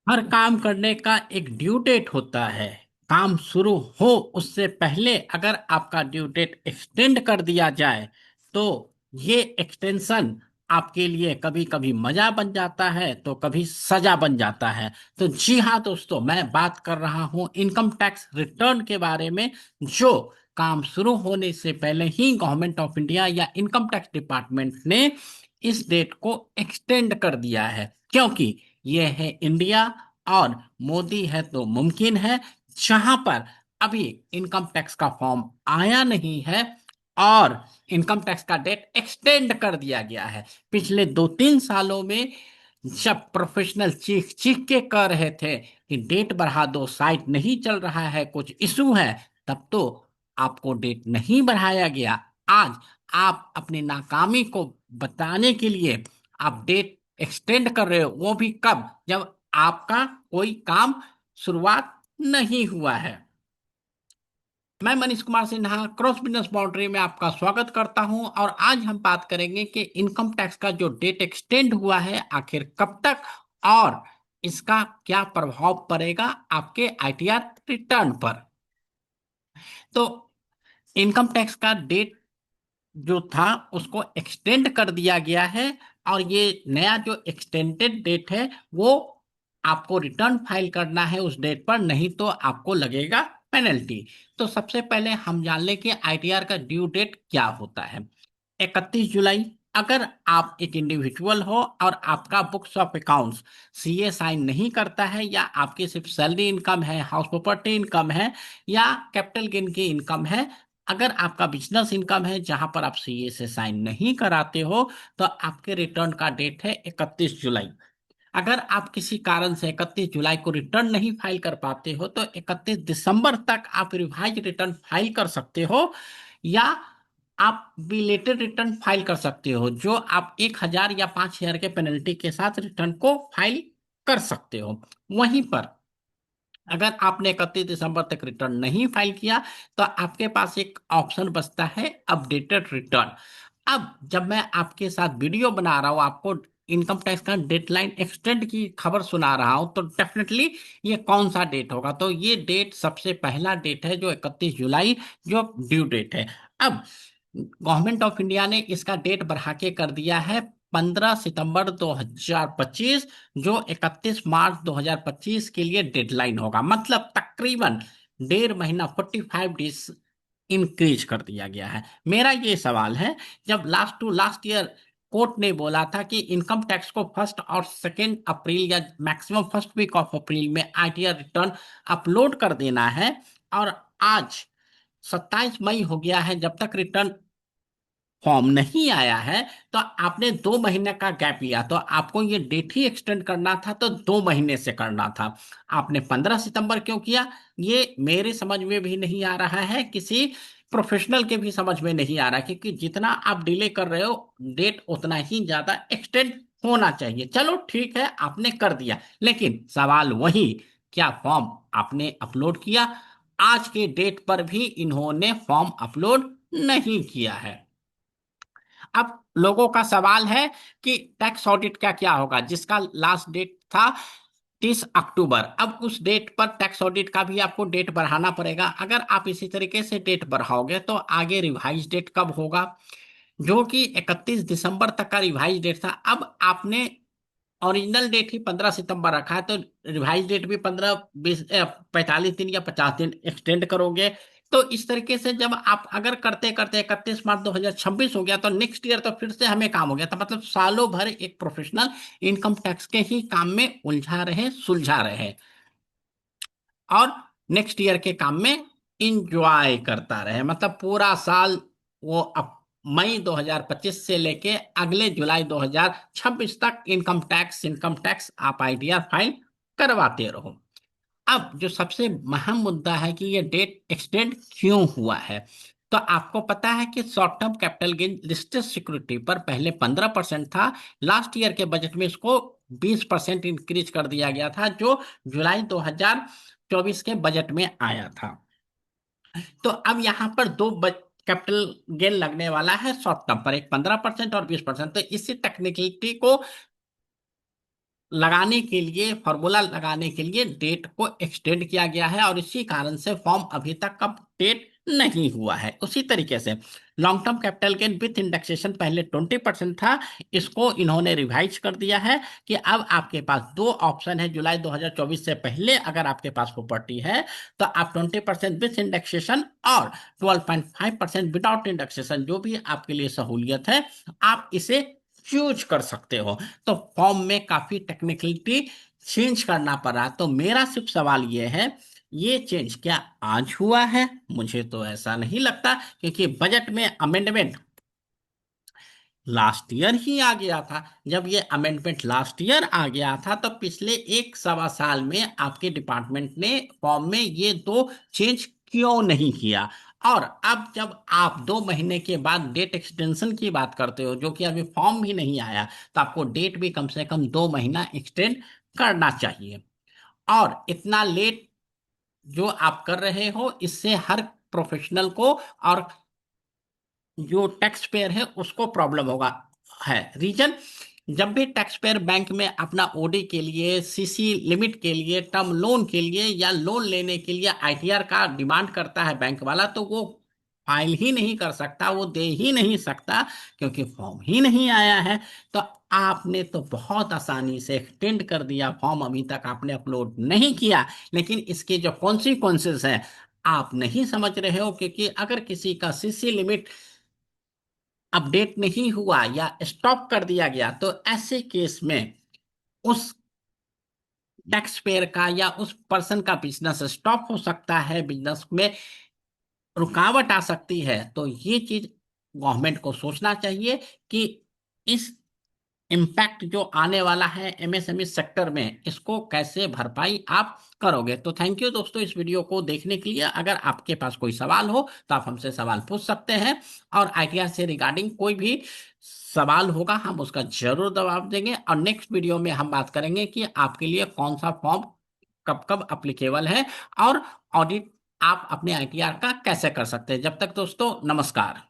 हर काम करने का एक ड्यू डेट होता है। काम शुरू हो उससे पहले अगर आपका ड्यू डेट एक्सटेंड कर दिया जाए तो ये एक्सटेंशन आपके लिए कभी कभी मजा बन जाता है तो कभी सजा बन जाता है। तो जी हाँ दोस्तों, मैं बात कर रहा हूँ इनकम टैक्स रिटर्न के बारे में, जो काम शुरू होने से पहले ही गवर्नमेंट ऑफ इंडिया या इनकम टैक्स डिपार्टमेंट ने इस डेट को एक्सटेंड कर दिया है, क्योंकि ये है इंडिया और मोदी है तो मुमकिन है। जहां पर अभी इनकम टैक्स का फॉर्म आया नहीं है और इनकम टैक्स का डेट एक्सटेंड कर दिया गया है। पिछले 2-3 सालों में जब प्रोफेशनल चीख चीख के कह रहे थे कि डेट बढ़ा दो, साइट नहीं चल रहा है, कुछ इशू है, तब तो आपको डेट नहीं बढ़ाया गया। आज आप अपनी नाकामी को बताने के लिए आप डेट एक्सटेंड कर रहे हो, वो भी कब, जब आपका कोई काम शुरुआत नहीं हुआ है। मैं Manish Kumar Sinha cross business boundary में आपका स्वागत करता हूं और आज हम बात करेंगे कि इनकम टैक्स का जो डेट एक्सटेंड हुआ है आखिर कब तक और इसका क्या प्रभाव पड़ेगा आपके आईटीआर रिटर्न पर। तो इनकम टैक्स का डेट जो था उसको एक्सटेंड कर दिया गया है और ये नया जो एक्सटेंडेड डेट है वो आपको रिटर्न फाइल करना है उस डेट पर, नहीं तो आपको लगेगा पेनल्टी। तो सबसे पहले हम जान लें कि आईटीआर का ड्यू डेट क्या होता है। 31 जुलाई। अगर आप एक इंडिविजुअल हो और आपका books of accounts CA sign नहीं करता है या आपकी सिर्फ सैलरी इनकम है, हाउस प्रॉपर्टी इनकम है या कैपिटल गेन की इनकम है, अगर आपका बिजनेस इनकम है जहां पर आप सीए से साइन नहीं कराते हो, तो आपके रिटर्न का डेट है 31 जुलाई। अगर आप किसी कारण से 31 जुलाई को रिटर्न नहीं फाइल कर पाते हो तो 31 दिसंबर तक आप रिवाइज रिटर्न फाइल कर सकते हो या आप बिलेटेड रिटर्न फाइल कर सकते हो, जो आप 1,000 या 5,000 के पेनल्टी के साथ रिटर्न को फाइल कर सकते हो। वहीं पर अगर आपने 31 दिसंबर तक रिटर्न नहीं फाइल किया तो आपके पास एक ऑप्शन बचता है अपडेटेड रिटर्न। अब जब मैं आपके साथ वीडियो बना रहा हूं, आपको इनकम टैक्स का डेडलाइन एक्सटेंड की खबर सुना रहा हूं, तो डेफिनेटली ये कौन सा डेट होगा, तो ये डेट सबसे पहला डेट है जो 31 जुलाई, जो ड्यू डेट है। अब गवर्नमेंट ऑफ इंडिया ने इसका डेट बढ़ा के कर दिया है 15 सितंबर 2025, जो 31 मार्च 2025 के लिए डेडलाइन होगा। मतलब तकरीबन 1.5 महीना, 45 डेज इंक्रीज कर दिया गया है। मेरा ये सवाल है, जब last to last year court ने बोला था कि इनकम टैक्स को 1 और 2 अप्रैल या maximum first week of April में आईटीआर रिटर्न अपलोड कर देना है, और आज 27 मई हो गया है, जब तक रिटर्न फॉर्म नहीं आया है, तो आपने 2 महीने का गैप लिया, तो आपको ये डेट ही एक्सटेंड करना था तो 2 महीने से करना था। आपने 15 सितंबर क्यों किया, ये मेरे समझ में भी नहीं आ रहा है, किसी प्रोफेशनल के भी समझ में नहीं आ रहा, क्योंकि जितना आप डिले कर रहे हो डेट उतना ही ज्यादा एक्सटेंड होना चाहिए। चलो ठीक है, आपने कर दिया, लेकिन सवाल वही, क्या फॉर्म आपने अपलोड किया? आज के डेट पर भी इन्होंने फॉर्म अपलोड नहीं किया है। अब लोगों का सवाल है कि टैक्स ऑडिट का क्या होगा, जिसका लास्ट डेट था 30 अक्टूबर। अब उस डेट पर टैक्स ऑडिट का भी आपको डेट बढ़ाना पड़ेगा। अगर आप इसी तरीके से डेट बढ़ाओगे तो आगे रिवाइज डेट कब होगा, जो कि 31 दिसंबर तक का रिवाइज डेट था। अब आपने ओरिजिनल डेट ही 15 सितंबर रखा है, तो रिवाइज डेट भी 45 दिन या 50 दिन एक्सटेंड करोगे। तो इस तरीके से जब आप अगर करते करते 31 मार्च 2026 हो गया, तो नेक्स्ट ईयर तो फिर से हमें काम हो गया था। मतलब सालों भर एक प्रोफेशनल इनकम टैक्स के ही काम में उलझा रहे, सुलझा रहे, और नेक्स्ट ईयर के काम में इंजॉय करता रहे। मतलब पूरा साल वो मई 2025 से लेके अगले जुलाई 2026 तक इनकम टैक्स आप आईटीआर फाइल करवाते रहो। अब जो सबसे अहम मुद्दा है कि ये डेट एक्सटेंड क्यों हुआ है, तो आपको पता है कि short term capital gain listed security पर पहले 15% था। लास्ट ईयर के बजट में इसको 20% इंक्रीज कर दिया गया था, जो जुलाई 2024 के बजट में आया था। तो अब यहाँ पर दो कैपिटल गेन लगने वाला है शॉर्ट टर्म पर, एक 15% और 20%। तो इसी टेक्निकलिटी को लगाने के लिए, फॉर्मूला लगाने के लिए डेट को एक्सटेंड किया गया है, और इसी कारण से फॉर्म अभी तक अपडेट नहीं हुआ है। उसी तरीके से long term capital gain with indexation पहले 20% था, इसको इन्होंने रिवाइज कर दिया है कि अब आपके पास दो ऑप्शन है। जुलाई 2024 से पहले अगर आपके पास प्रॉपर्टी है तो आप 20% विथ इंडेक्सेशन और 12.5% विदाउट इंडेक्सेशन, जो भी आपके लिए सहूलियत है, आप इसे चूज कर सकते हो। तो फॉर्म में काफी टेक्निकलिटी चेंज करना पड़ा। तो मेरा सिर्फ सवाल ये है, ये चेंज क्या आज हुआ है? मुझे तो ऐसा नहीं लगता, क्योंकि बजट में अमेंडमेंट लास्ट ईयर ही आ गया था। जब ये अमेंडमेंट लास्ट ईयर आ गया था तो पिछले एक सवा साल में आपके डिपार्टमेंट ने फॉर्म में ये दो चेंज क्यों नहीं किया? और अब जब आप 2 महीने के बाद डेट एक्सटेंशन की बात करते हो, जो कि अभी फॉर्म भी नहीं आया, तो आपको डेट भी कम से कम 2 महीना एक्सटेंड करना चाहिए। और इतना लेट जो आप कर रहे हो, इससे हर प्रोफेशनल को और जो टैक्स पेयर है उसको प्रॉब्लम होगा। है रीजन, जब भी टैक्स पेयर बैंक में अपना ओडी के लिए, सीसी लिमिट के लिए, टर्म लोन के लिए या लोन लेने के लिए आईटीआर का डिमांड करता है बैंक वाला, तो वो फाइल ही नहीं कर सकता, वो दे ही नहीं सकता, क्योंकि फॉर्म ही नहीं आया है। तो आपने तो बहुत आसानी से एक्सटेंड कर दिया फॉर्म, अभी तक आपने अपलोड नहीं किया। लेकिन इसके जो कॉन्सिक्वेंसेस हैं आप नहीं समझ रहे हो, क्योंकि अगर किसी का सीसी लिमिट अपडेट नहीं हुआ या स्टॉप कर दिया गया, तो ऐसे केस में उस टैक्स पेयर का या उस पर्सन का बिजनेस स्टॉप हो सकता है, बिजनेस में रुकावट आ सकती है। तो ये चीज गवर्नमेंट को सोचना चाहिए कि इस इम्पैक्ट जो आने वाला है एमएसएमई सेक्टर में, इसको कैसे भरपाई आप करोगे। तो थैंक यू दोस्तों इस वीडियो को देखने के लिए। अगर आपके पास कोई सवाल हो तो आप हमसे सवाल पूछ सकते हैं, और आइडिया से रिगार्डिंग कोई भी सवाल होगा हम उसका जरूर जवाब देंगे। और नेक्स्ट वीडियो में हम बात करेंगे कि आपके लिए कौन सा फॉर्म कब कब अप्लीकेबल है, और ऑडिट आप अपने आईटीआर का कैसे कर सकते हैं। जब तक दोस्तों, नमस्कार।